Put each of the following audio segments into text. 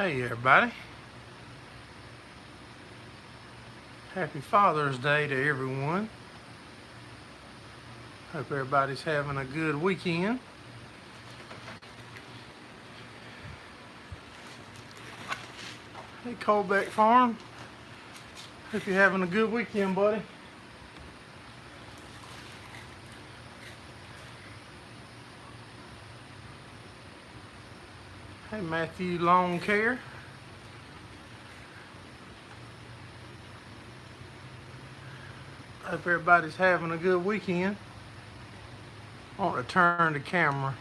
Hey everybody, happy Father's Day to everyone. Hope everybody's having a good weekend. Hey Colbeck Farm, hope you're having a good weekend, buddy. Hey Matthew Lawn Care. Hope everybody's having a good weekend. I want to turn the camera.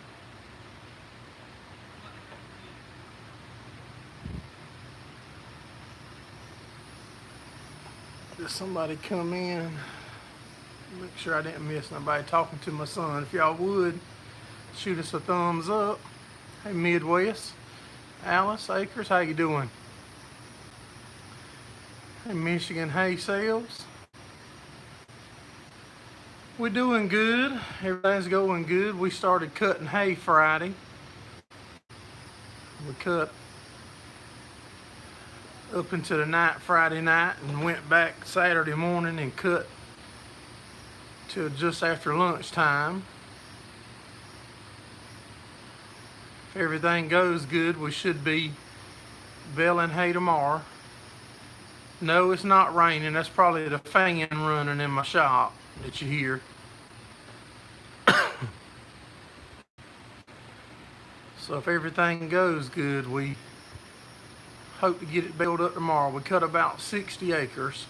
Did somebody come in? Make sure I didn't miss nobody talking to my son. If y'all would, shoot us a thumbs up. Hey Midwest. Alice Akers, how you doing? Hey Michigan Hay Sales. We're doing good. Everything's going good. We started cutting hay Friday. We cut up into the night Friday night and went back Saturday morning and cut till just after lunchtime. If everything goes good, we should be baling hay tomorrow. No, it's not raining. That's probably the fan running in my shop that you hear. So if everything goes good, we hope to get it baled up tomorrow. We cut about 60 acres.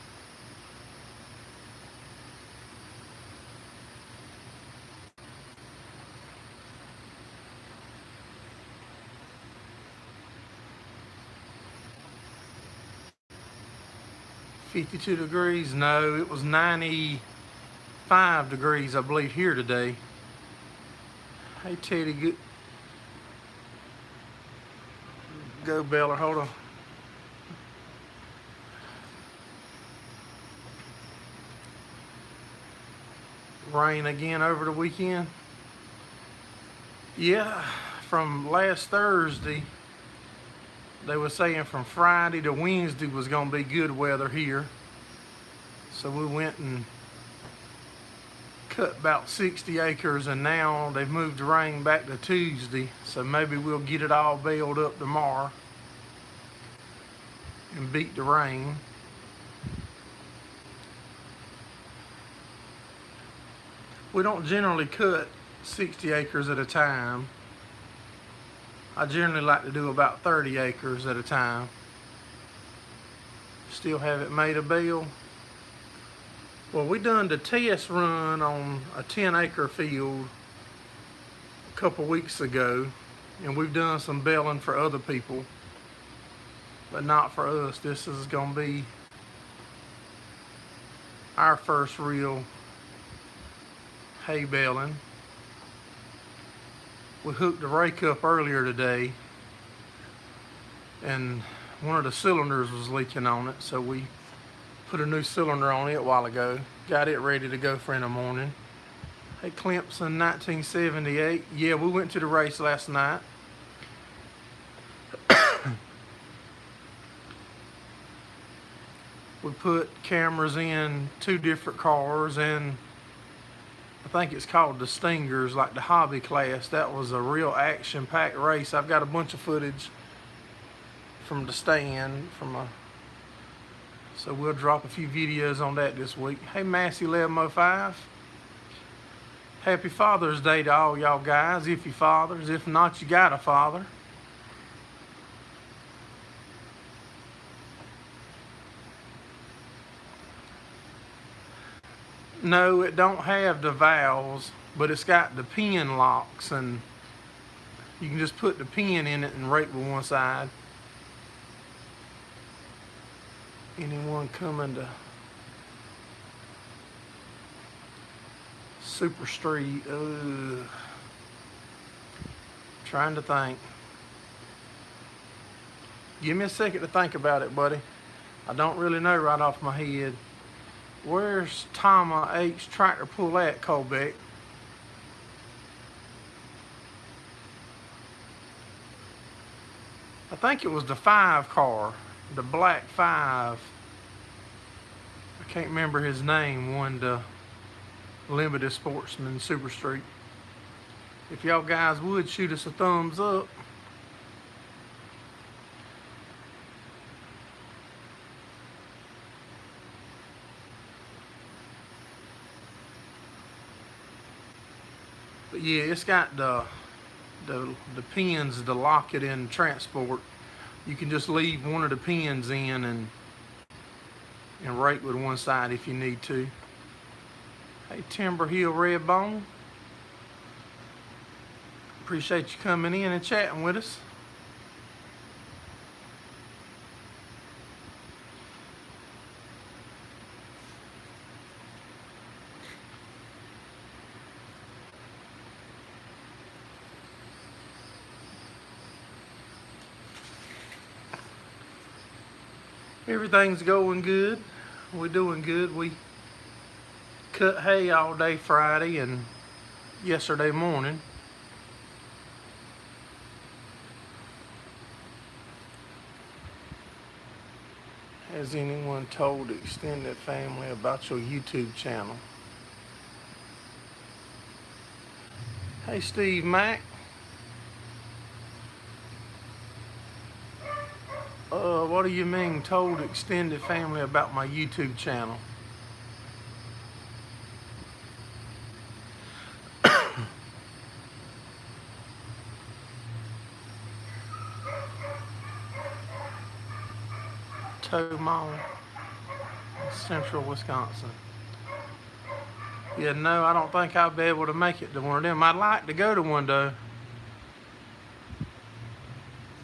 $52 degrees? No, it was 95 degrees, I believe, here today. Hey Teddy, good. Go Beller, hold on. Rain again over the weekend. Yeah, from last Thursday, they were saying from Friday to Wednesday was going to be good weather here. So we went and cut about 60 acres, and now they've moved the rain back to Tuesday. So maybe we'll get it all baled up tomorrow and beat the rain. We don't generally cut 60 acres at a time. I generally like to do about 30 acres at a time. Still haven't made a bale. Well, we done the test run on a 10-acre field a couple weeks ago, and we've done some baling for other people, but not for us. This is gonna be our first real hay baling. We hooked the rake up earlier today, and one of the cylinders was leaking on it, so we put a new cylinder on it a while ago. Got it ready to go for in the morning. Hey Clemson 1978. Yeah, we went to the race last night. We put cameras in 2 different cars, and I think it's called the Stingers, like the hobby class. That was a real action-packed race. I've got a bunch of footage from the stand, so we'll drop a few videos on that this week. Hey Massey 1105. Happy Father's Day to all y'all guys, if you fathers. If not, you got a father. No, it don't have the valves, but it's got the pin locks, and you can just put the pin in it and rake with one side. Anyone coming to Super Street? Trying to think. Give me a second to think about it, buddy. I don't really know right off my head. Where's Tama H tractor pull at, Colbeck? I think it was the 5 car, the black 5. I can't remember his name, won the Limited Sportsman Super Street. If y'all guys would shoot us a thumbs up. But yeah, it's got the pins to lock it in transport. You can just leave one of the pins in and rake with one side if you need to. Hey, Timber Hill Red Bone. Appreciate you coming in and chatting with us. Everything's going good. We're doing good. We cut hay all day Friday and yesterday morning. Has anyone told the extended family about your YouTube channel? Hey, Steve Mack. What do you mean, told extended family about my YouTube channel? Tomall, Central Wisconsin. Yeah, no, I don't think I'll be able to make it to one of them. I'd like to go to one though.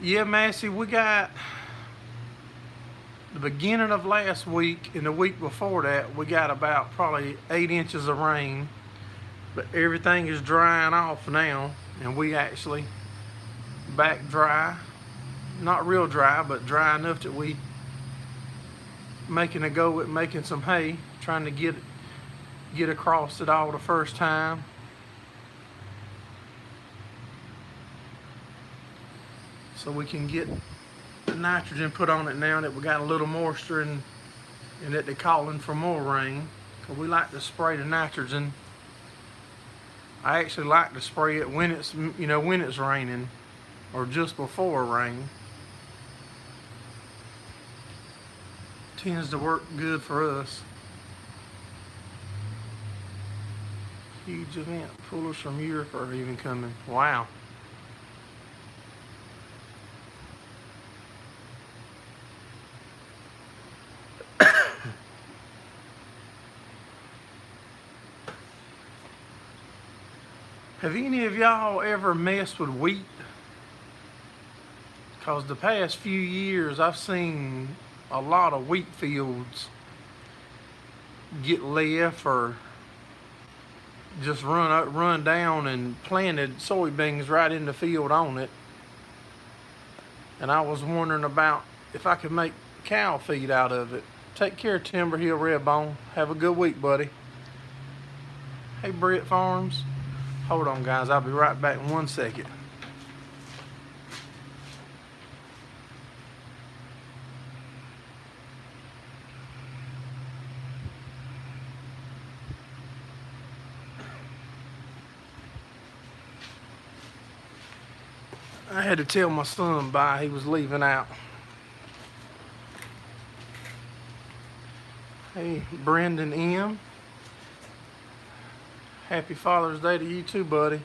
Yeah, Massey, we got the beginning of last week and the week before that, we got about probably 8 inches of rain, but everything is drying off now, and we actually back dry. Not real dry, but dry enough that we making a go at making some hay, trying to get across it all the first time. So we can get the nitrogen put on it now that we got a little moisture and that they're calling for more rain. Cause we like to spray the nitrogen. I actually like to spray it when it's, when it's raining or just before rain. Tends to work good for us. Huge event. Pullers from Europe are even coming. Wow. Have any of y'all ever messed with wheat? Because the past few years I've seen a lot of wheat fields get left or just run down and planted soybeans right in the field on it. And I was wondering about if I could make cow feed out of it. Take care, Timber Hill Redbone. Have a good week, buddy. Hey, Gerraldfarms. Hold on, guys. I'll be right back in 1 second. I had to tell my son bye. He was leaving out. Hey, Brendan M. Happy Father's Day to you too, buddy.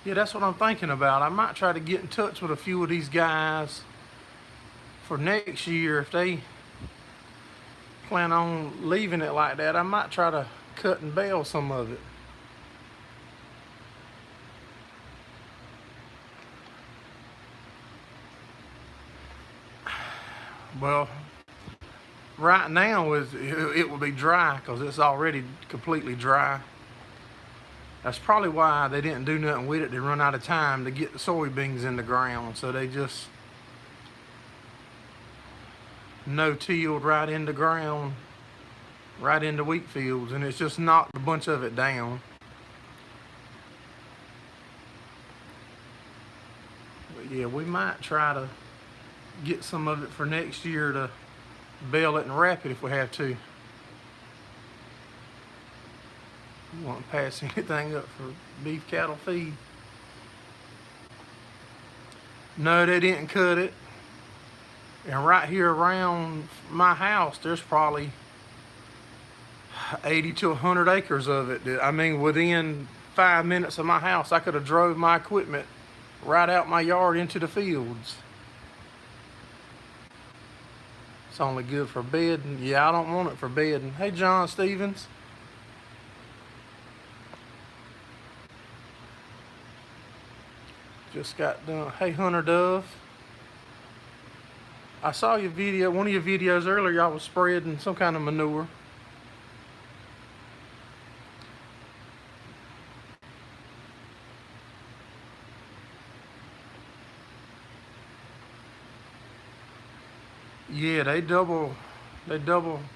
Yeah, that's what I'm thinking about. I might try to get in touch with a few of these guys for next year. If they plan on leaving it like that, I might try to cut and bale some of it. Well, right now it will be dry because it's already completely dry. That's probably why they didn't do nothing with it. They run out of time to get the soybeans in the ground, so they just no-tilled right in the ground right into wheat fields, and it's just knocked a bunch of it down. But yeah, we might try to get some of it for next year to bale it and wrap it if we have to. We won't pass anything up for beef cattle feed. No, they didn't cut it. And right here around my house, there's probably 80 to 100 acres of it. I mean, within 5 minutes of my house, I could have drove my equipment right out my yard into the fields. It's only good for bedding. Yeah, I don't want it for bedding. Hey, John Stevens. Just got done. Hey, Hunter Dove. I saw your video, one of your videos earlier, y'all was spreading some kind of manure. Yeah, they double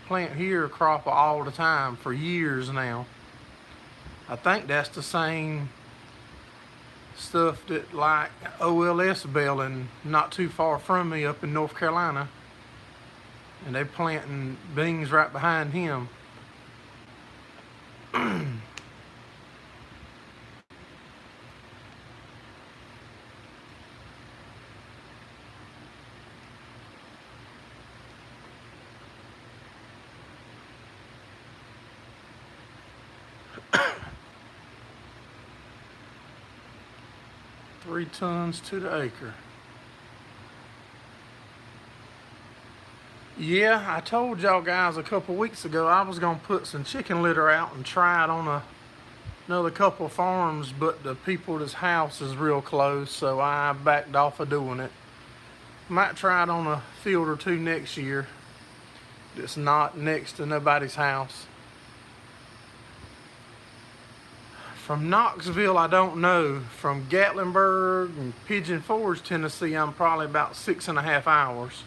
plant here crop all the time for years now. I think that's the same stuff that like OLS baling not too far from me up in North Carolina, and they planting beans right behind him. Three tons to the acre. Yeah, I told y'all guys a couple weeks ago I was gonna put some chicken litter out and try it on another couple of farms, but the people's house is real close, so I backed off of doing it. Might try it on a field or two next year that's not next to nobody's house. From Knoxville, I don't know. From Gatlinburg and Pigeon Forge, Tennessee, I'm probably about 6.5 hours.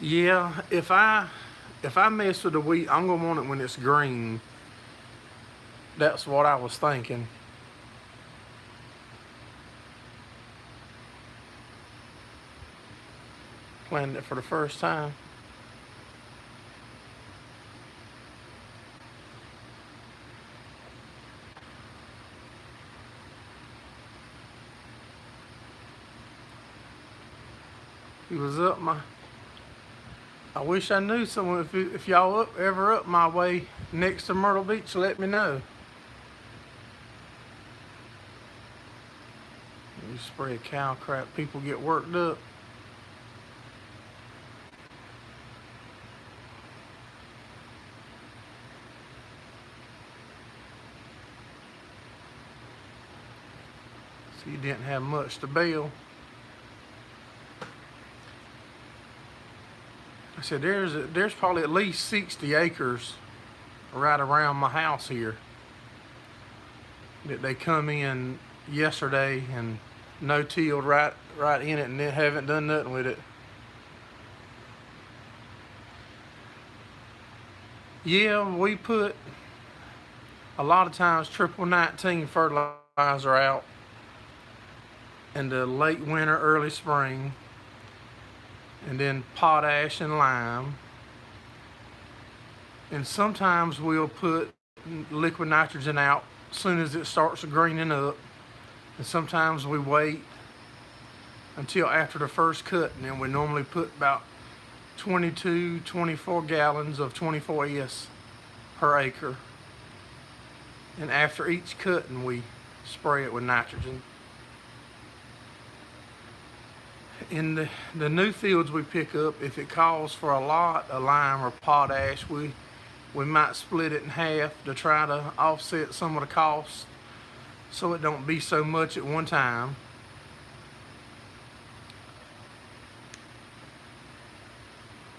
Yeah, if I mess with the wheat, I'm gonna want it when it's green. That's what I was thinking. Planted it for the first time. He was up my. I wish I knew someone. If y'all ever up my way next to Myrtle Beach, let me know. You spray cow crap, people get worked up. So you didn't have much to bale. I said there's probably at least 60 acres right around my house here that they come in yesterday and no-tilled right in it, and they haven't done nothing with it. Yeah, we put a lot of times triple 19 fertilizer out in the late winter, early spring, and then potash and lime. And sometimes we'll put liquid nitrogen out as soon as it starts greening up. And sometimes we wait until after the first cut, and then we normally put about 22, 24 gallons of 24S per acre. And after each cutting, we spray it with nitrogen. In the new fields we pick up, if it calls for a lot of lime or potash, we might split it in half to try to offset some of the costs so it don't be so much at one time.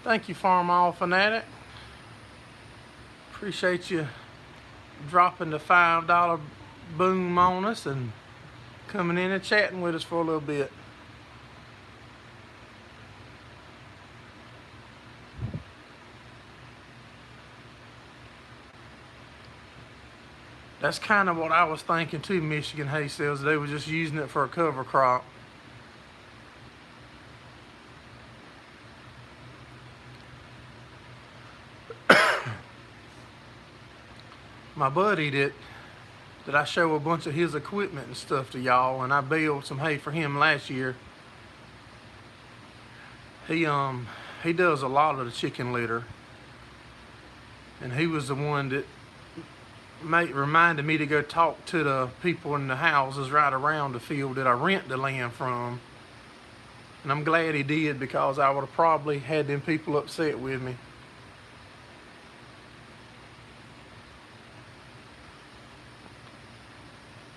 Thank you, Farm All Fanatic. Appreciate you dropping the $5 boom on us and coming in and chatting with us for a little bit. That's kind of what I was thinking too, Michigan hay sales. They were just using it for a cover crop. My buddy that I show a bunch of his equipment and stuff to y'all, and I baled some hay for him last year. He does a lot of the chicken litter, and he was the one that reminded me to go talk to the people in the houses right around the field that I rent the land from. And I'm glad he did, because I would have probably had them people upset with me.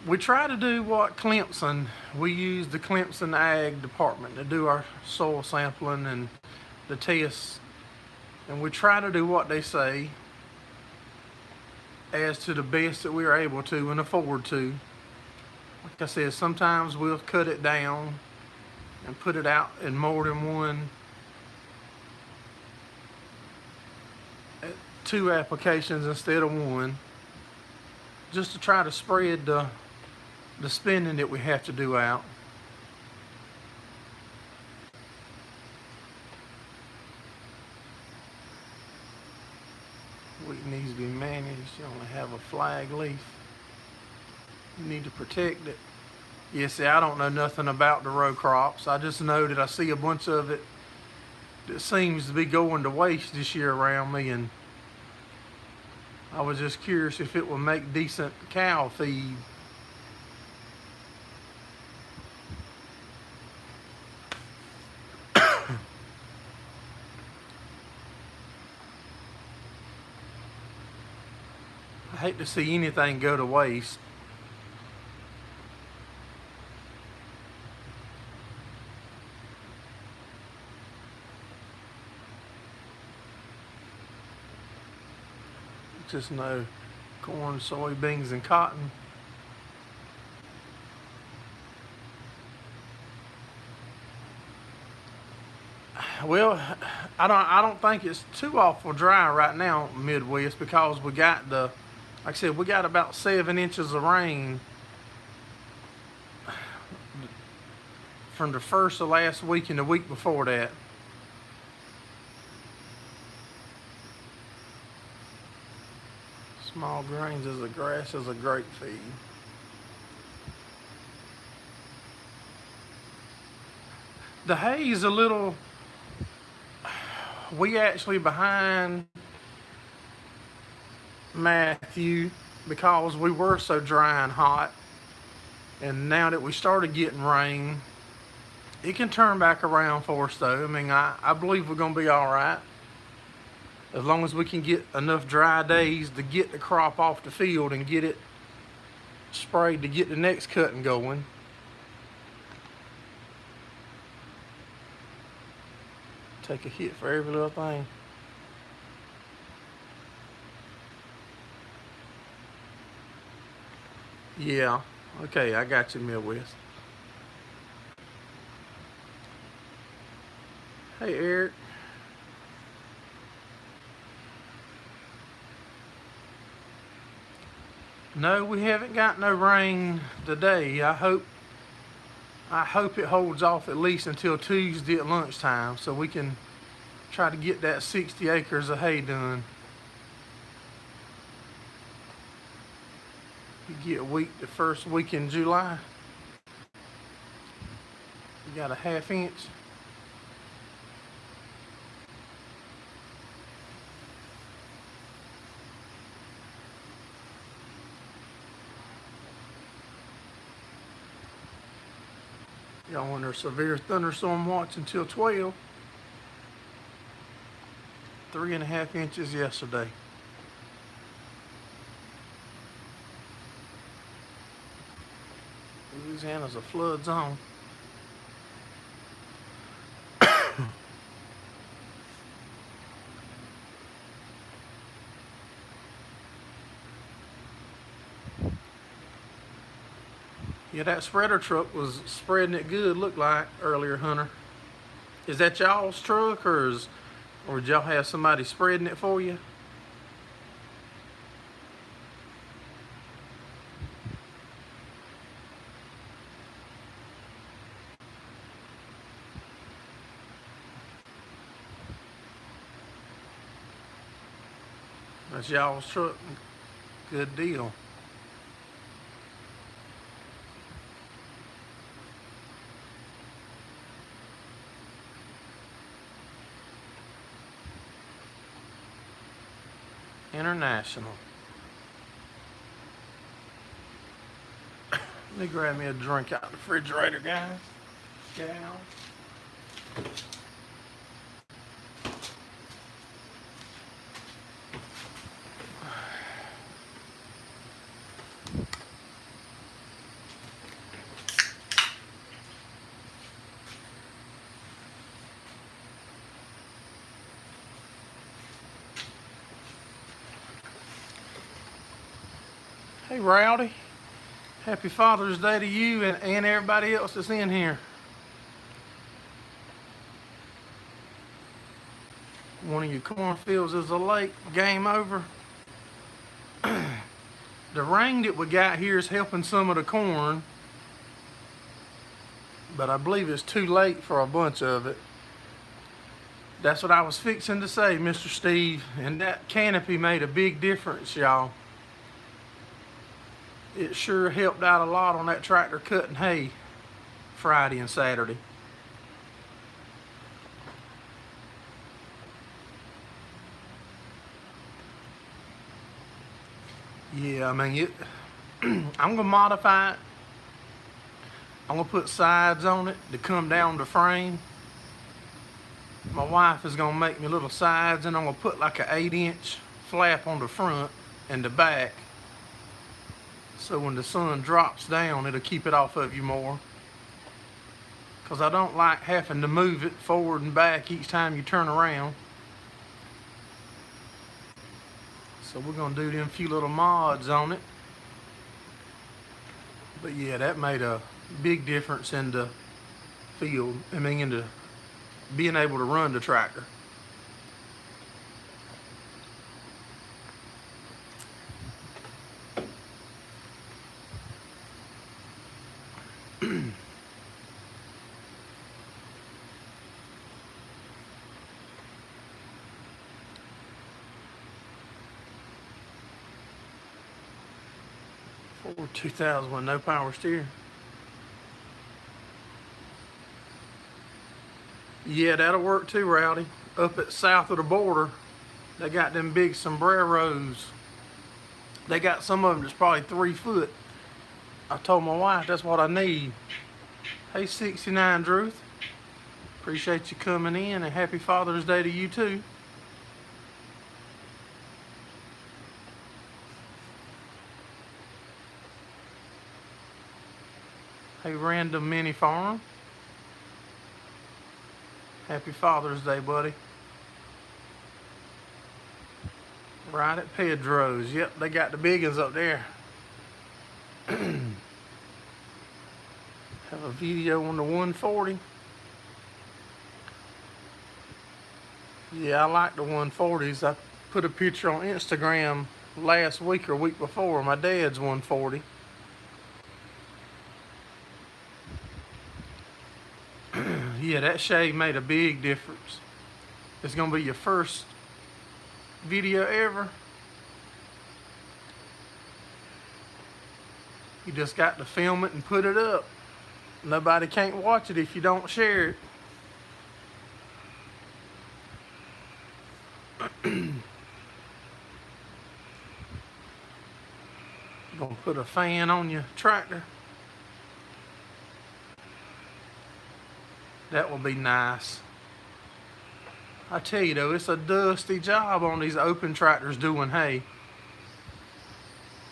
We try to do what Clemson, we use the Clemson Ag Department to do our soil sampling and the tests. And we try to do what they say as to the best that we are able to and afford to. Like I said, sometimes we'll cut it down and put it out in more than one, 2 applications instead of one, just to try to spread the spending that we have to do out. Wheat needs to be managed. You only have a flag leaf. You need to protect it. Yeah, see, I don't know nothing about the row crops. I just know that I see a bunch of it that seems to be going to waste this year around me, and I was just curious if it would make decent cow feed. I hate to see anything go to waste. Just know corn, soybeans, and cotton. Well, I don't think it's too awful dry right now, Midwest, because we got like I said, we got about 7 inches of rain from the first of last week and the week before that. Small grains as a grass is a great feed. The hay is a little, we actually behind Matthew because we were so dry and hot. And now that we started getting rain, it can turn back around for us though. I mean, I believe we're gonna be all right, as long as we can get enough dry days to get the crop off the field and get it sprayed to get the next cutting going. Take a hit for every little thing. Yeah, okay, I got you, Midwest. Hey, Eric. No, we haven't got no rain today. I hope it holds off at least until Tuesday at lunchtime, so we can try to get that 60 acres of hay done. You get the first week in July. You got a 1/2 inch. Y'all under severe thunderstorm watch until 12. 3.5 inches yesterday. Louisiana's a flood zone. Yeah, that spreader truck was spreading it good, looked like, earlier, Hunter. Is that y'all's truck, or did y'all have somebody spreading it for you? That's y'all's truck. Good deal. International. Let me grab me a drink out of the refrigerator, guys. Gal. Hey, Rowdy. Happy Father's Day to you and everybody else that's in here. One of your cornfields is a lake. Game over. The rain that we got here is helping some of the corn, but I believe it's too late for a bunch of it. That's what I was fixing to say, Mr. Steve, and that canopy made a big difference, y'all. It sure helped out a lot on that tractor cutting hay Friday and Saturday. Yeah, I mean, I'm gonna modify it. I'm gonna put sides on it to come down the frame. My wife is gonna make me little sides, and I'm gonna put like an 8-inch flap on the front and the back, so when the sun drops down, it'll keep it off of you more. Because I don't like having to move it forward and back each time you turn around. So we're gonna do them few little mods on it. But yeah, that made a big difference in the field. I mean, in the being able to run the tractor. Ford 2000 with no power steering. Yeah, that'll work too, Rowdy. Up at south of the border, they got them big sombreros. They got some of them that's probably 3 foot. I told my wife that's what I need. Hey, 69 Druth. Appreciate you coming in, and happy Father's Day to you too. Hey, Random Mini Farm. Happy Father's Day, buddy. Right at Pedro's. Yep, they got the big ones up there. Have a video on the 140. Yeah, I like the 140s. I put a picture on Instagram last week or week before. My dad's 140. Yeah, that shade made a big difference. It's gonna be your first video ever. You just got to film it and put it up. Nobody can't watch it if you don't share it. Gonna put a fan on your tractor. That will be nice. I tell you though, it's a dusty job on these open tractors doing hay.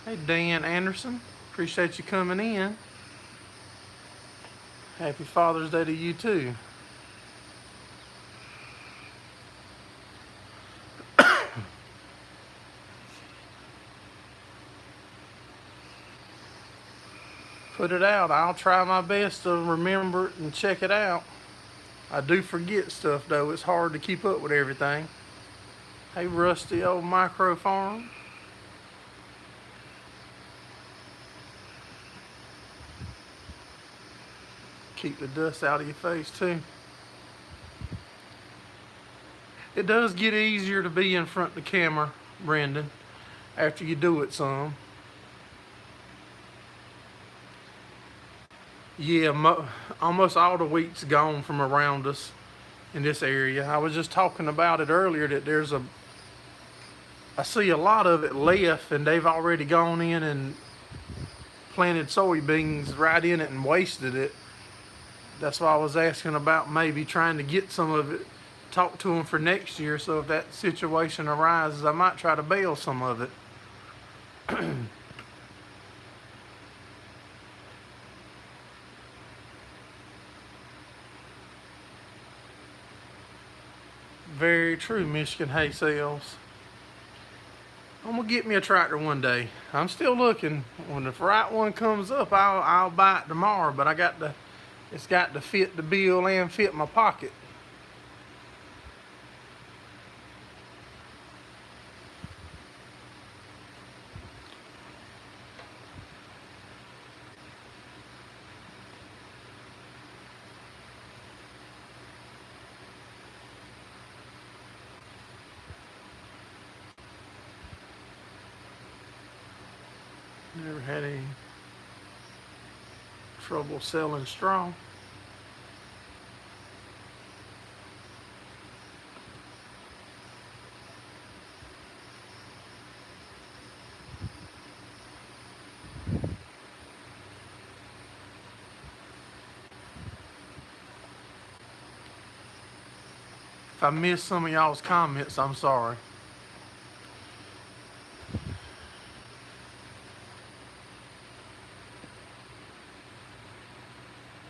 Hey, Dan Anderson, appreciate you coming in. Happy Father's Day to you too. put it out. I'll try my best to remember it and check it out. I do forget stuff though. It's hard to keep up with everything. Hey, rusty old micro farm. Keep the dust out of your face too. It does get easier to be in front of the camera, Brendan, after you do it some. Yeah, almost all the wheat's gone from around us in this area. I was just talking about it earlier that I see a lot of it left and they've already gone in and planted soybeans right in it and wasted it. That's why I was asking about maybe trying to get some of it, talk to them for next year, so if that situation arises, I might try to bale some of it. Very true, Michigan hay sales. I'm gonna get me a tractor one day. I'm still looking. When the right one comes up, I'll buy it tomorrow. But it's got to fit the bill and fit my pocket. Never had any trouble selling straw. If I missed some of y'all's comments, I'm sorry.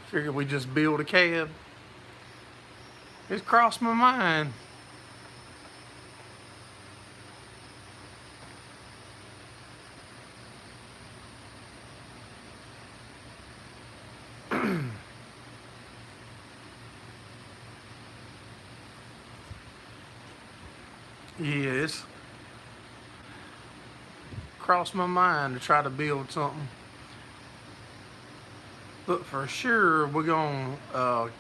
Figured we just build a cab. It's crossed my mind. Yeah, it's crossed my mind to try to build something. But for sure, we're going a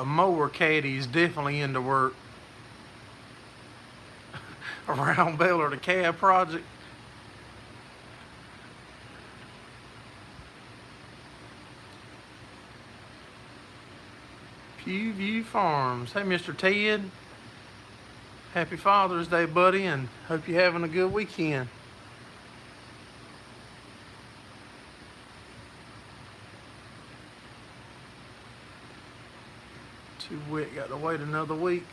mower caddy is definitely into work. A round baler, the cab project. Pewview Farms. Hey, Mr. Ted. Happy Father's Day, buddy, and hope you're having a good weekend. Too wet, got to wait another week.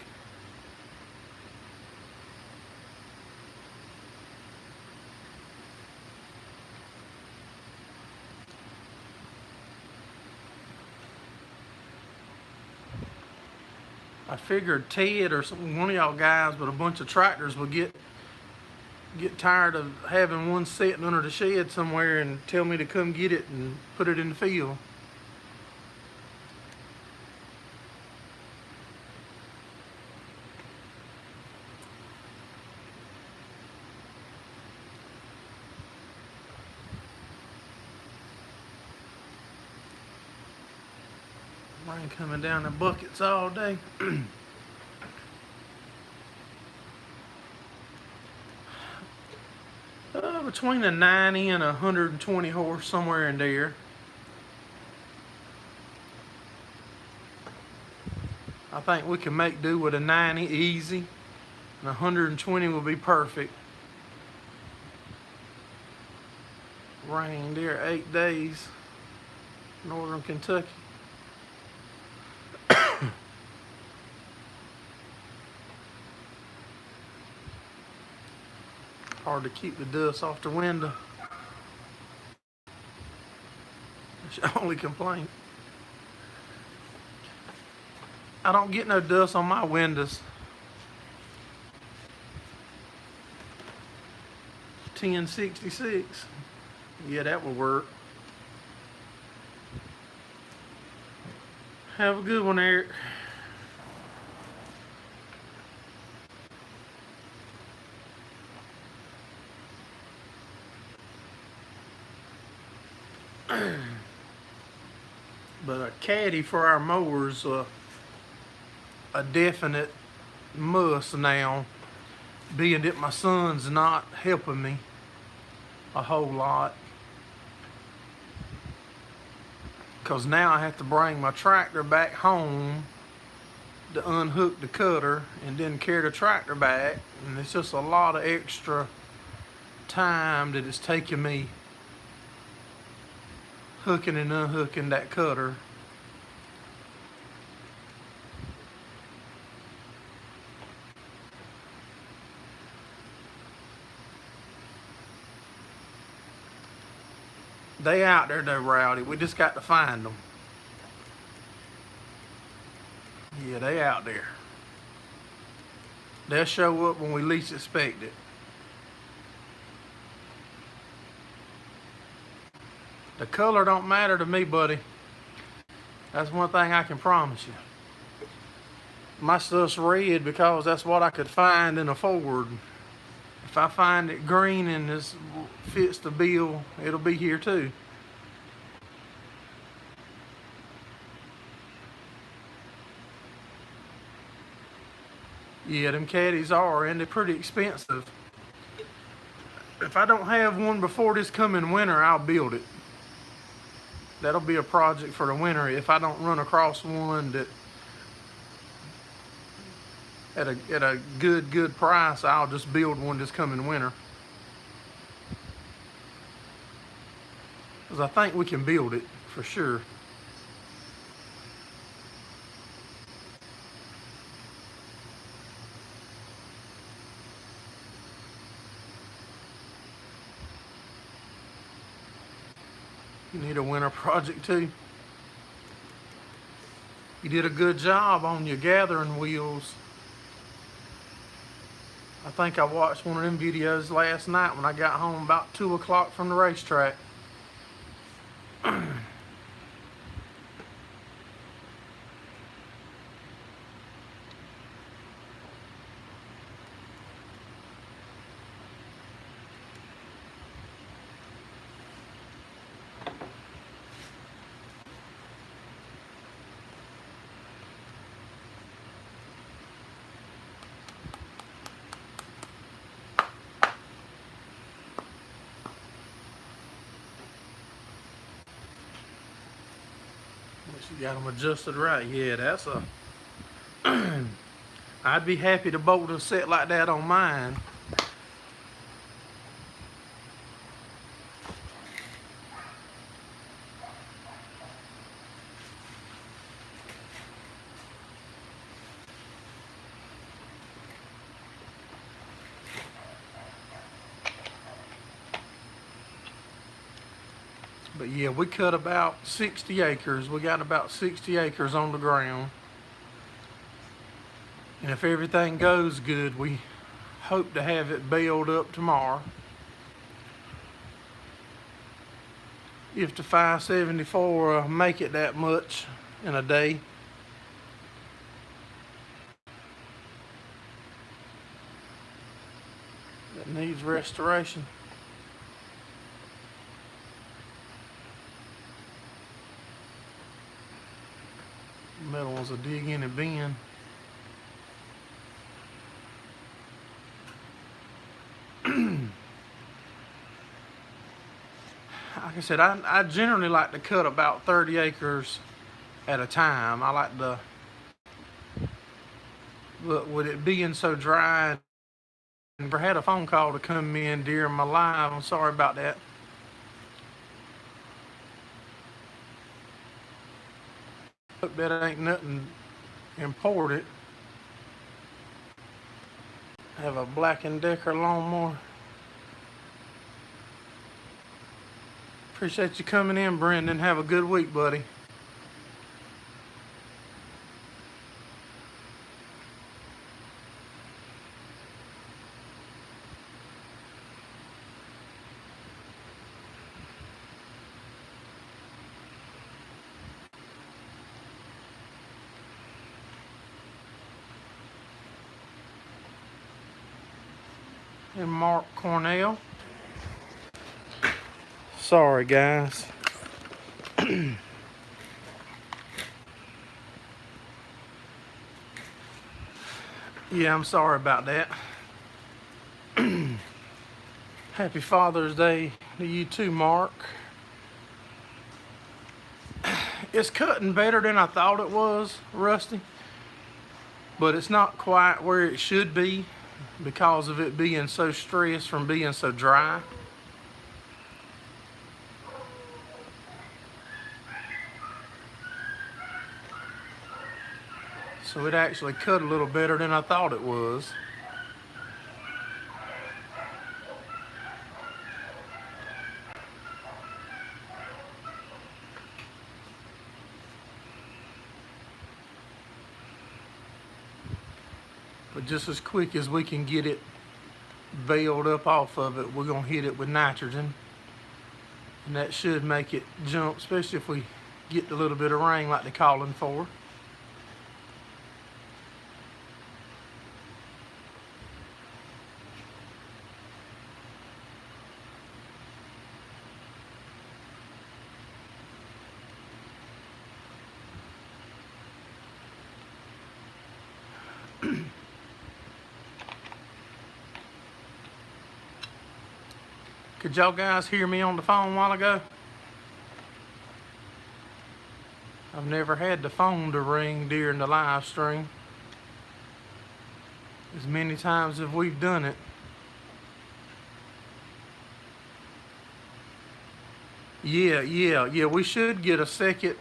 I figured Ted or one of y'all guys with a bunch of tractors would get tired of having one sitting under the shed somewhere and tell me to come get it and put it in the field. Rain coming down in buckets all day. Between a 90 and 120 horse, somewhere in there. I think we can make do with a 90 easy, and 120 will be perfect. Rained there 8 days, northern Kentucky. Hard to keep the dust off the window. That's your only complaint. I don't get no dust on my windows. 1066. Yeah, that will work. Have a good one, Eric. But a caddy for our mowers, a definite must now, being that my son's not helping me a whole lot. Because now I have to bring my tractor back home to unhook the cutter and then carry the tractor back. And it's just a lot of extra time that it's taking me hooking and unhooking that cutter. They out there though, Rowdy. We just got to find them. Yeah, they out there. They'll show up when we least expect it. The color don't matter to me, buddy. That's one thing I can promise you. My stuff's red because that's what I could find in a Ford. If I find it green and this fits the bill, it'll be here too. Yeah, them caddies are, and they're pretty expensive. If I don't have one before this coming winter, I'll build it. That'll be a project for the winter if I don't run across one that at a good price. I'll just build one this coming winter, because I think we can build it for sure. You need a winter project too. You did a good job on your gathering wheels. I think I watched one of them videos last night when I got home about 2 o'clock from the racetrack. You got them adjusted right. Yeah, that's a... I'd be happy to bolt a set like that on mine. But yeah, we cut about 60 acres. We got about 60 acres on the ground. And if everything goes good, we hope to have it baled up tomorrow. If the 574 make it that much in a day. That needs restoration. Metal ones will dig in and bend. Like I said, I generally like to cut about 30 acres at a time. I like to, but with it being so dry, I never had a phone call to come in during my live. I'm sorry about that. Hope that ain't nothing imported. I have a Black & Decker lawnmower. Appreciate you coming in, Brendan. Have a good week, buddy. and Mark Cornell. Sorry, guys. Yeah, I'm sorry about that. Happy Father's Day to you too, Mark. It's cutting better than I thought it was, Rusty, but it's not quite where it should be because of it being so stressed from being so dry. So it actually cut a little better than I thought it was. But just as quick as we can get it veiled up off of it, we're gonna hit it with nitrogen. And that should make it jump, especially if we get a little bit of rain like they're calling for. Could y'all guys hear me on the phone a while ago? I've never had the phone to ring during the live stream. As many times as we've done it. Yeah, we should get a second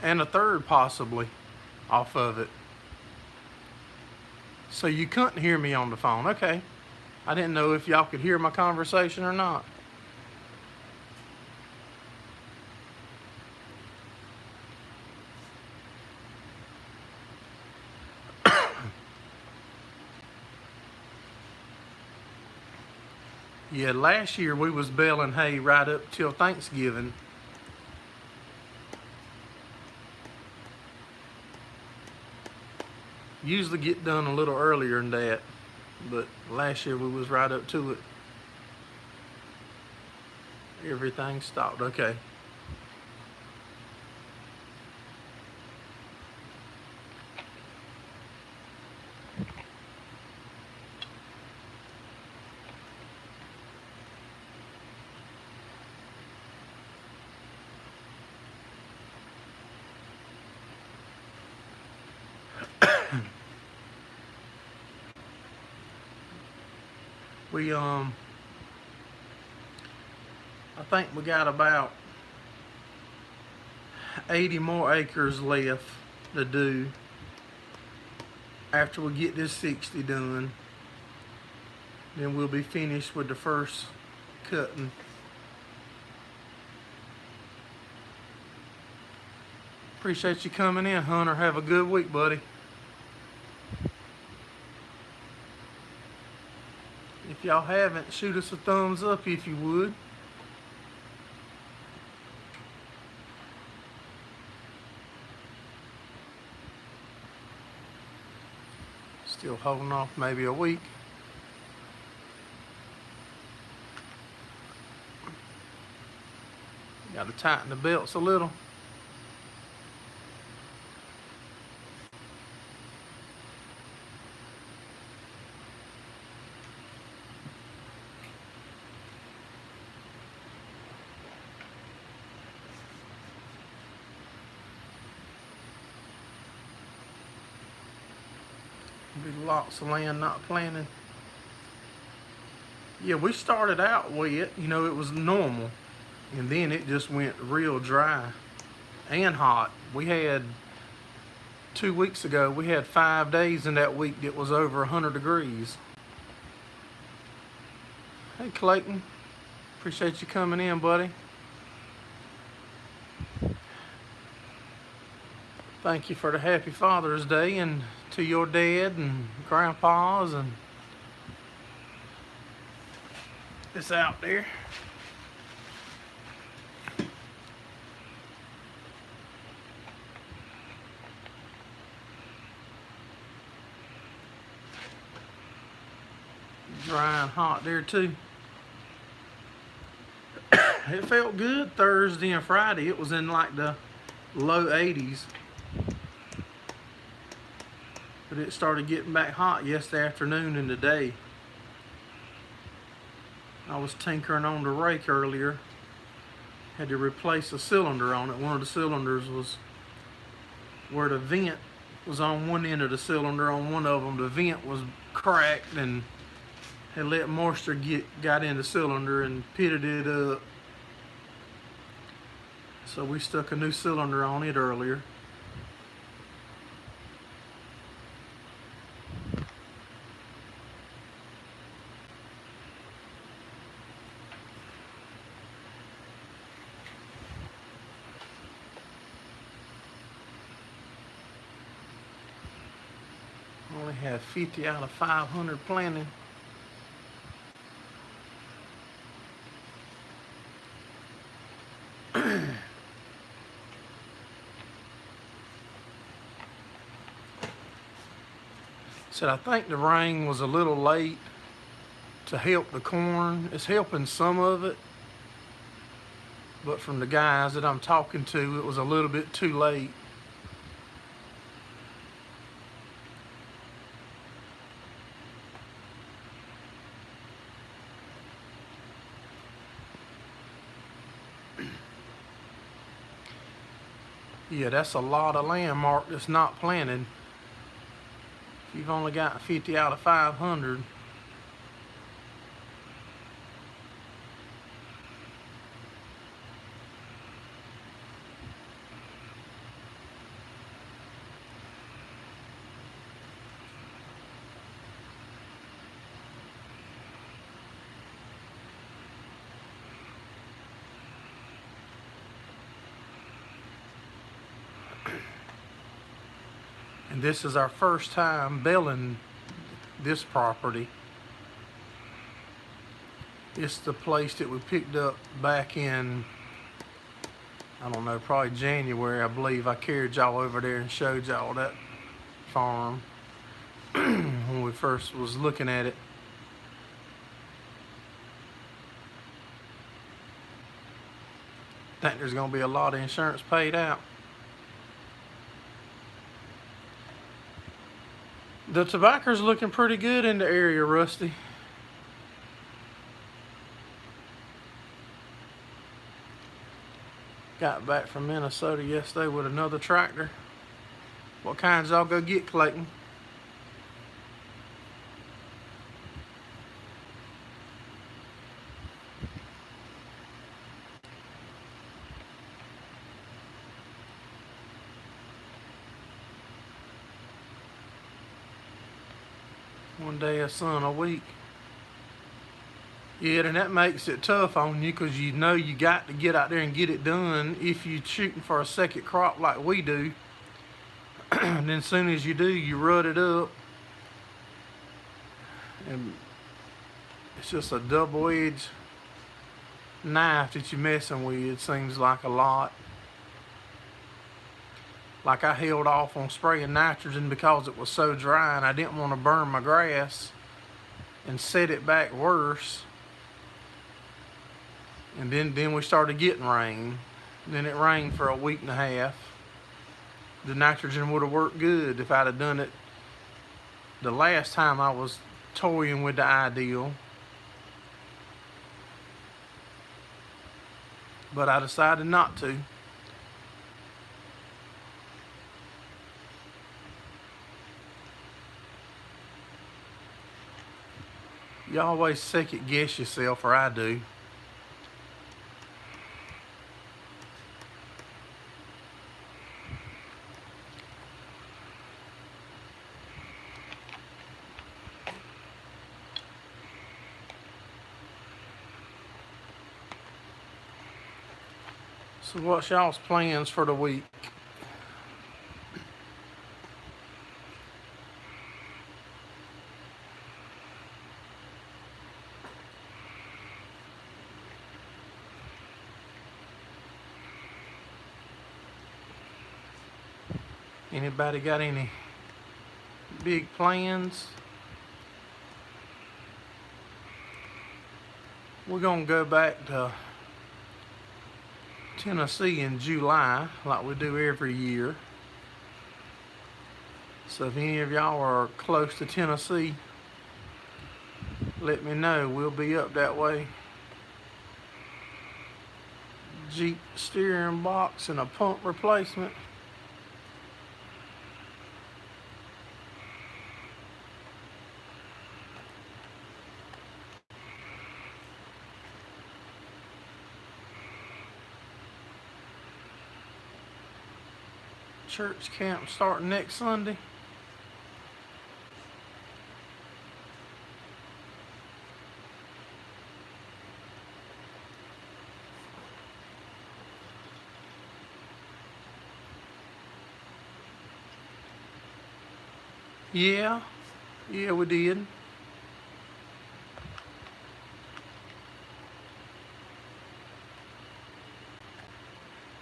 and a third possibly off of it. So you couldn't hear me on the phone, okay. I didn't know if y'all could hear my conversation or not. Yeah, last year we was baling hay right up till Thanksgiving. Usually get done a little earlier than that, but last year we was right up to it. Everything stopped, okay. We I think we got about 80 more acres left to do after we get this 60 done. Then we'll be finished with the first cutting. Appreciate you coming in, Hunter. Have a good week, buddy. If y'all haven't, shoot us a thumbs up if you would. Still holding off maybe a week. Got to tighten the belts a little. Be lots of land not planted. Yeah, we started out wet, you know, it was normal. And then it just went real dry and hot. We had 2 weeks ago, we had 5 days in that week that was over 100 degrees. Hey Clayton, appreciate you coming in, buddy. Thank you for the happy Father's Day, and to your dad and grandpas and it's out there. Dry and hot there too. It felt good Thursday and Friday. It was in like the low 80s. But it started getting back hot yesterday afternoon and today. I was tinkering on the rake earlier. Had to replace a cylinder on it. One of the cylinders was where the vent was on one end of the cylinder. On one of them, the vent was cracked and had let moisture got in the cylinder and pitted it up. So we stuck a new cylinder on it earlier. Only had 50 out of 500 planting. Said I think the rain was a little late to help the corn. It's helping some of it, but from the guys that I'm talking to, it was a little bit too late. Yeah, that's a lot of land, Mark, that's not planted. If you've only got 50 out of 500. And this is our first time belling this property. It's the place that we picked up back in, I don't know, probably January, I believe. I carried y'all over there and showed y'all that farm when we first was looking at it. Think there's gonna be a lot of insurance paid out. The tobacco's looking pretty good in the area, Rusty. Got back from Minnesota yesterday with another tractor. What kinds y'all go get, Clayton? One day of sun a week. Yeah, and that makes it tough on you because you know you got to get out there and get it done if you're shooting for a second crop like we do. And then as soon as you do, you rut it up. And it's just a double-edged knife that you're messing with. It seems like a lot. Like I held off on spraying nitrogen because it was so dry and I didn't want to burn my grass and set it back worse. And then we started getting rain. Then it rained for a week and a half. The nitrogen would have worked good if I'd have done it the last time I was toying with the ideal. But I decided not to. You always second guess yourself, or I do. So what's y'all's plans for the week? Anybody got any big plans? We're gonna go back to Tennessee in July like we do every year. So if any of y'all are close to Tennessee, let me know. We'll be up that way. Jeep steering box and a pump replacement. Church camp starting next Sunday. Yeah, we did.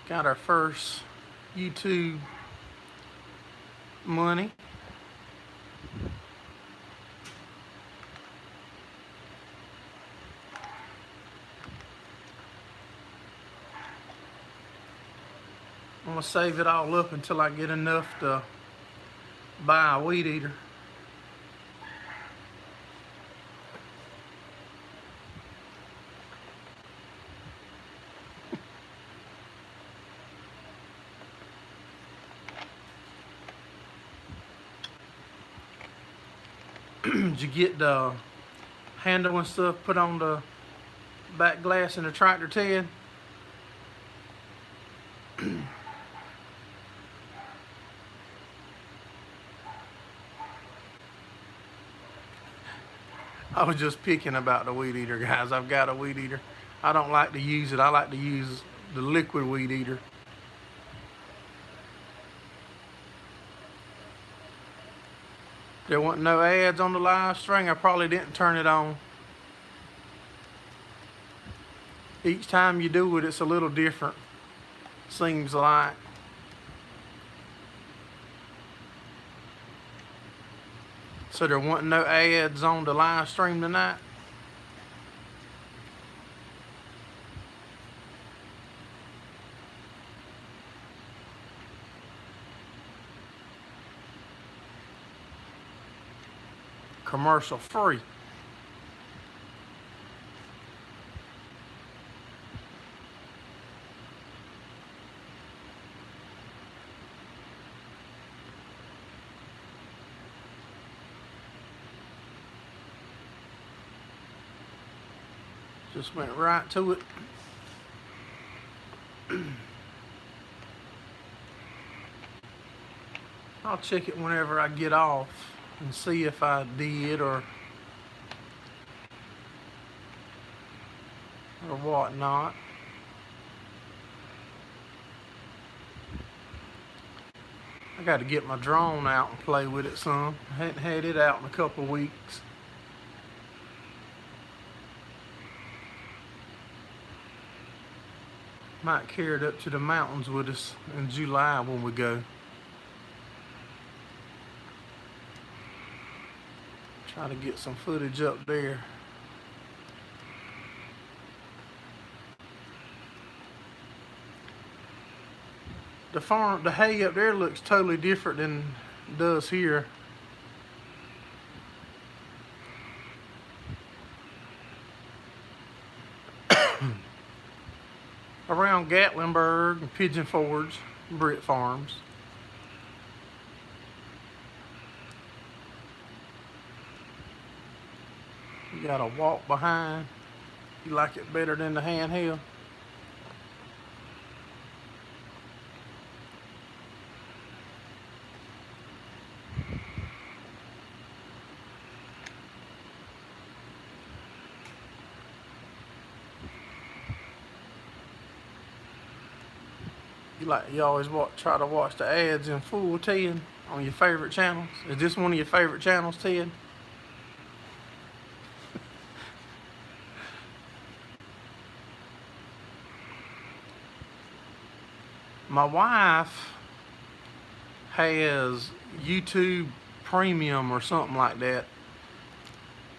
Got our first YouTube money. I'm gonna save it all up until I get enough to buy a weed eater. Did you get the handle and stuff put on the back glass in the tractor, Ted? I was just picking about the weed eater, guys. I've got a weed eater. I don't like to use it. I like to use the liquid weed eater. There wasn't no ads on the live string. I probably didn't turn it on. Each time you do it, it's a little different. Seems like. So there wasn't no ads on the live stream tonight. Commercial free. Just went right to it. I'll check it whenever I get off and see if I did or whatnot. I got to get my drone out and play with it some. I hadn't had it out in a couple of weeks. Might carry it up to the mountains with us in July when we go. Try to get some footage up there. The hay up there looks totally different than it does here. Around Gatlinburg and Pigeon Forge, Britt Farms. You gotta walk behind. You like it better than the handheld? You always try to watch the ads in full, Ted, on your favorite channels. Is this one of your favorite channels, Ted? My wife has YouTube Premium or something like that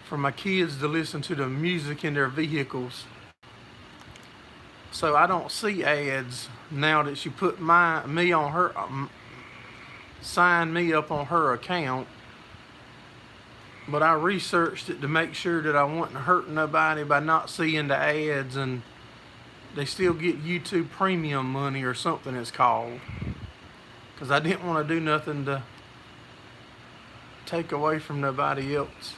for my kids to listen to the music in their vehicles. So I don't see ads now that she put me on her, signed me up on her account. But I researched it to make sure that I wasn't hurting nobody by not seeing the ads, and they still get YouTube Premium money or something it's called. Because I didn't want to do nothing to take away from nobody else.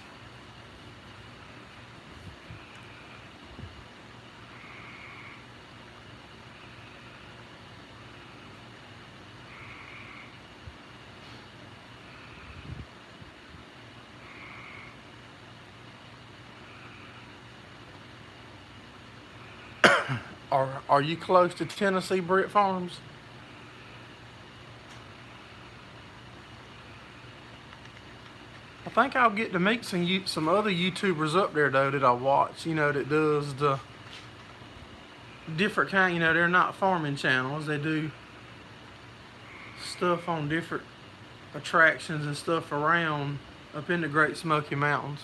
Are you close to Tennessee Britt Farms? I think I'll get to meet some other YouTubers up there though that I watch. You know, that does the different kind. You know, they're not farming channels. They do stuff on different attractions and stuff around up in the Great Smoky Mountains.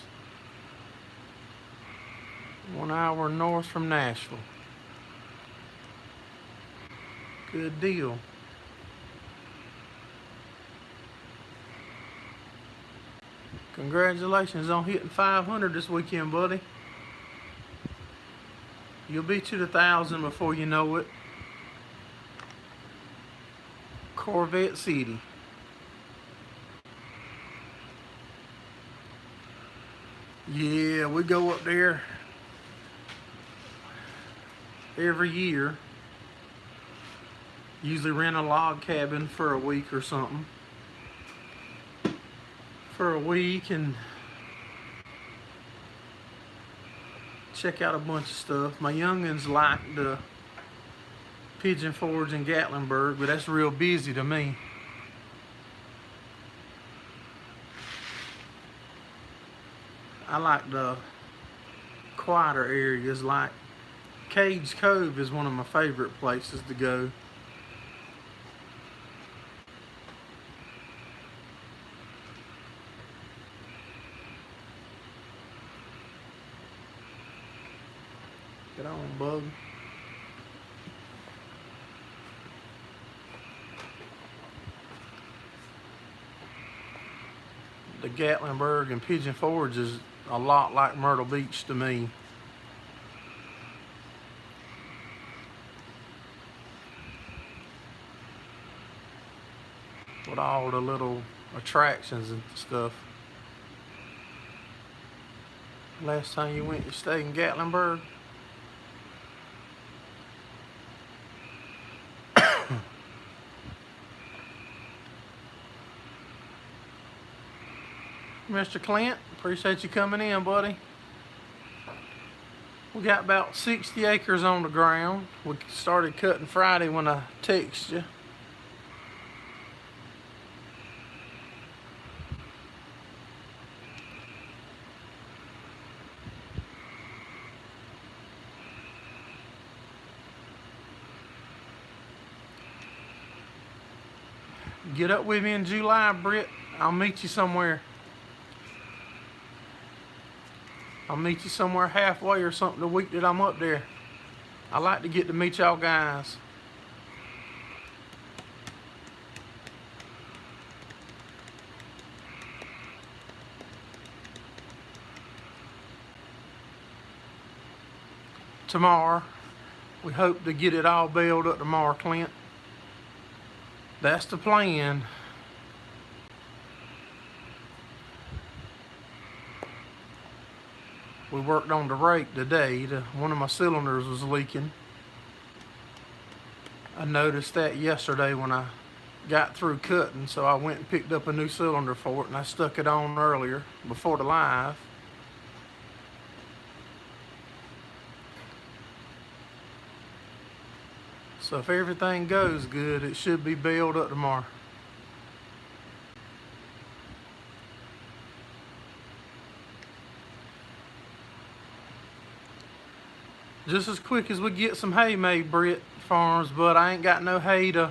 1 hour north from Nashville. Good deal. Congratulations on hitting 500 this weekend, buddy. You'll be to the 1,000 before you know it. Corvette City. Yeah, we go up there every year. Usually rent a log cabin for a week or something. For a week and check out a bunch of stuff. My youngins like the Pigeon Forge in Gatlinburg, but that's real busy to me. I like the quieter areas, like Cage Cove is one of my favorite places to go. Get on, bug. The Gatlinburg and Pigeon Forge is a lot like Myrtle Beach to me. With all the little attractions and stuff. Last time you went, you stayed in Gatlinburg? Mr. Clint, appreciate you coming in, buddy. We got about 60 acres on the ground. We started cutting Friday when I texted you. Get up with me in July, Britt. I'll meet you somewhere. I'll meet you somewhere halfway or something the week that I'm up there. I like to get to meet y'all guys. Tomorrow, we hope to get it all baled up tomorrow, Clint. That's the plan. We worked on the rake today. One of my cylinders was leaking. I noticed that yesterday when I got through cutting, so I went and picked up a new cylinder for it, and I stuck it on earlier before the live. So if everything goes good, it should be baled up tomorrow. Just as quick as we get some hay made, Britt Farms, but I ain't got no hay to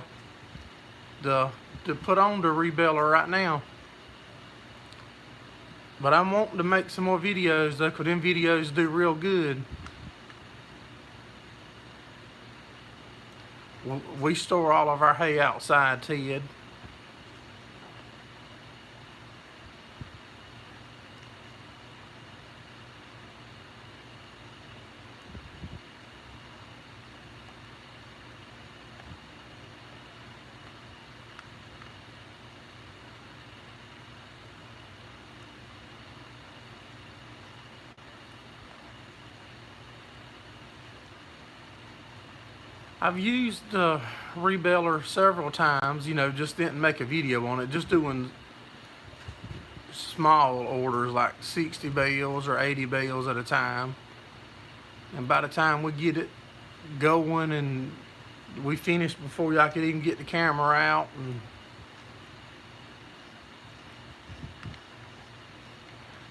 put on the rebeller right now. But I'm wanting to make some more videos though, 'cause them videos do real good. We store all of our hay outside, Ted. I've used the rebeller several times, just didn't make a video on it, just doing small orders like 60 bales or 80 bales at a time. And by the time we get it going and we finish before I could even get the camera out. And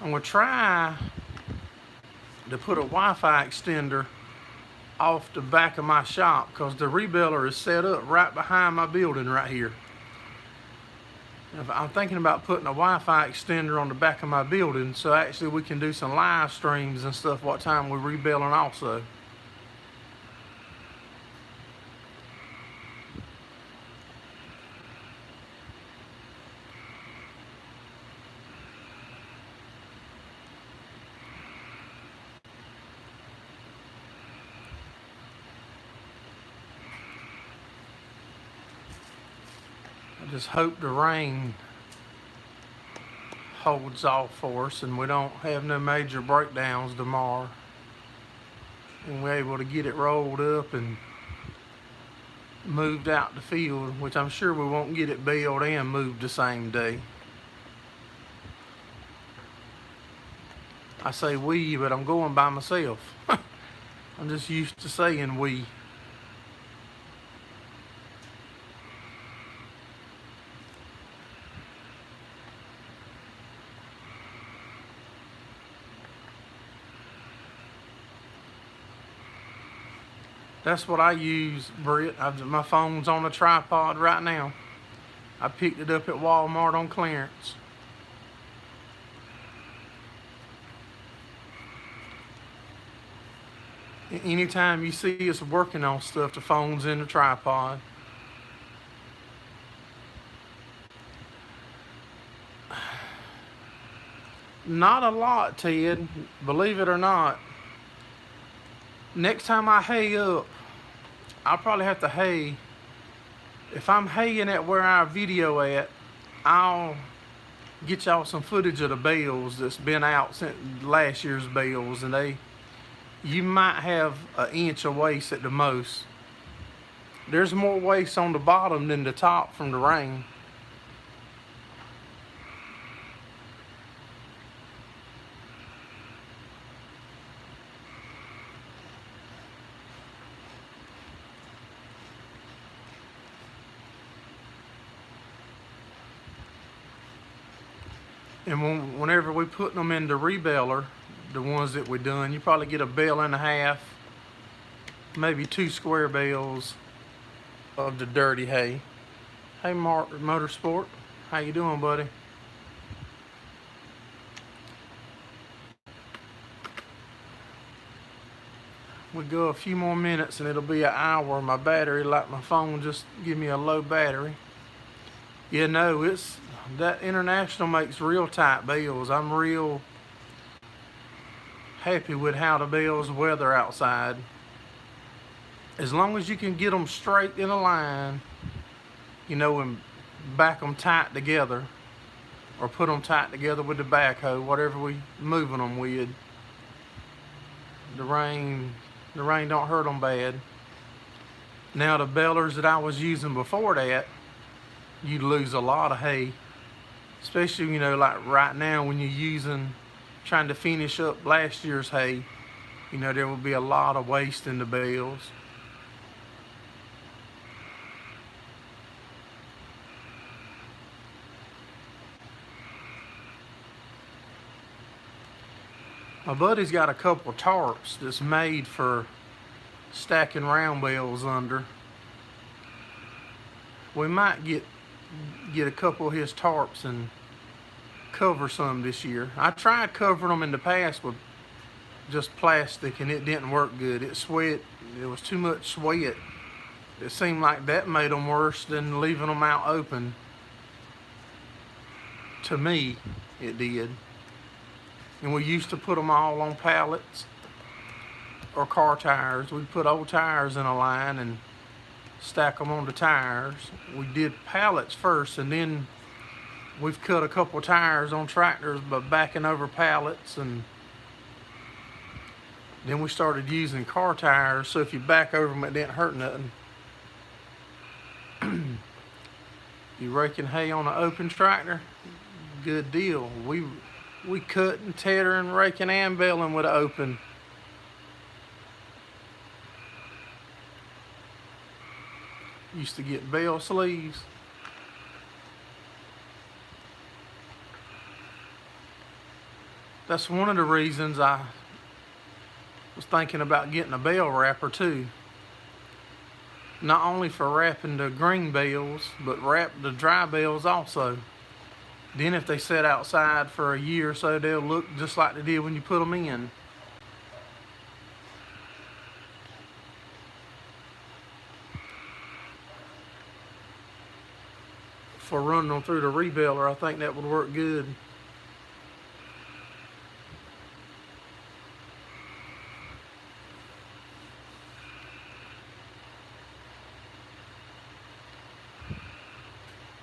I'm gonna try to put a Wi-Fi extender off the back of my shop, because the rebeller is set up right behind my building right here. I'm thinking about putting a Wi-Fi extender on the back of my building, so actually we can do some live streams and stuff what time we're rebelling also. I just hope the rain holds off for us and we don't have no major breakdowns tomorrow, and we're able to get it rolled up and moved out the field, which I'm sure we won't get it baled and moved the same day. I say we, but I'm going by myself. I'm just used to saying we. That's what I use, Britt. My phone's on a tripod right now. I picked it up at Walmart on clearance. Anytime you see us working on stuff, the phone's in the tripod. Not a lot, Ted, believe it or not. Next time I hay up, I'll probably have to hay. If I'm haying at where our video at, I'll get y'all some footage of the bales that's been out since last year's bales, and you might have an inch of waste at the most. There's more waste on the bottom than the top from the rain. And whenever we put them in the rebeller, the ones that we done, you probably get a bale and a half, maybe 2 square bales of the dirty hay. Hey, Mark Motorsport, how you doing, buddy? We go a few more minutes and it'll be an hour. My battery, like my phone, just give me a low battery. Yeah, no, that International makes real tight bales. I'm real happy with how the bales weather outside. As long as you can get them straight in a line, and back them tight together, or put them tight together with the backhoe, whatever we moving them with. The rain don't hurt them bad. Now the balers that I was using before that, you'd lose a lot of hay, especially like right now when you're trying to finish up last year's hay. There will be a lot of waste in the bales. My buddy's got a couple tarps that's made for stacking round bales under. We might get a couple of his tarps and cover some this year. I tried covering them in the past with just plastic and it didn't work good. It sweat. It was too much sweat. It seemed like that made them worse than leaving them out open. To me, it did. And we used to put them all on pallets or car tires. We'd put old tires in a line and stack them on the tires. We did pallets first, and then we've cut a couple tires on tractors by backing over pallets, and then we started using car tires, so if you back over them it didn't hurt nothing. You raking hay on an open tractor? Good deal. We cutting, tethering, raking, and baling with an open. Used to get bale sleeves. That's one of the reasons I was thinking about getting a bale wrapper too. Not only for wrapping the green bales, but wrap the dry bales also. Then if they sit outside for a year or so, they'll look just like they did when you put them in. For running them through the rebaler, I think that would work good.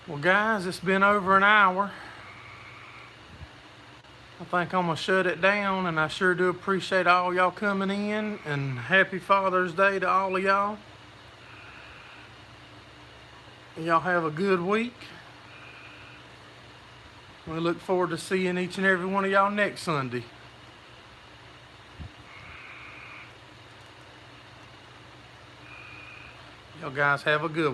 Well guys, it's been over an hour. I think I'm gonna shut it down, and I sure do appreciate all y'all coming in, and happy Father's Day to all of y'all. Y'all have a good week. We look forward to seeing each and every one of y'all next Sunday. Y'all guys have a good one.